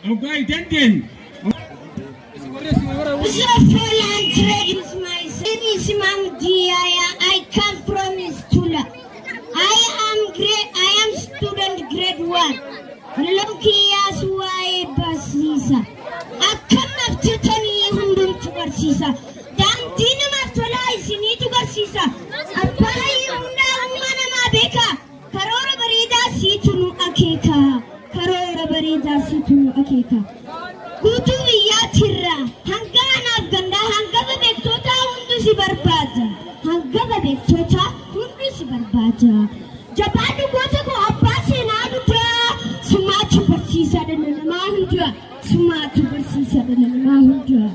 Okay, Denton. Imaamuddiin Yahyaa. I come from Istula. I am student grade 1. Lokiyas wae basisa. Akkam naftirtanii hundumtu barsiisa. Daandii namaaf tolaa isiniitu barsiisa. Abbaayi hundaa humna namaa beeka. Karoora bareedaa siitu nu akeeka. Karoora bareedaa siitu nu akeeka. Guutuu biyyaatirraa hanga anaaf gandaa hanga beektootaa hundi si barbaada. Hanga beektootaa hundi si barbaada. Jabaa dhugoota koo abbaa seenaa dhugaa. Sumaatu barsiisaa dhala namaa hundaa. Sumaatu barsiisaa dhala namaa hundaa.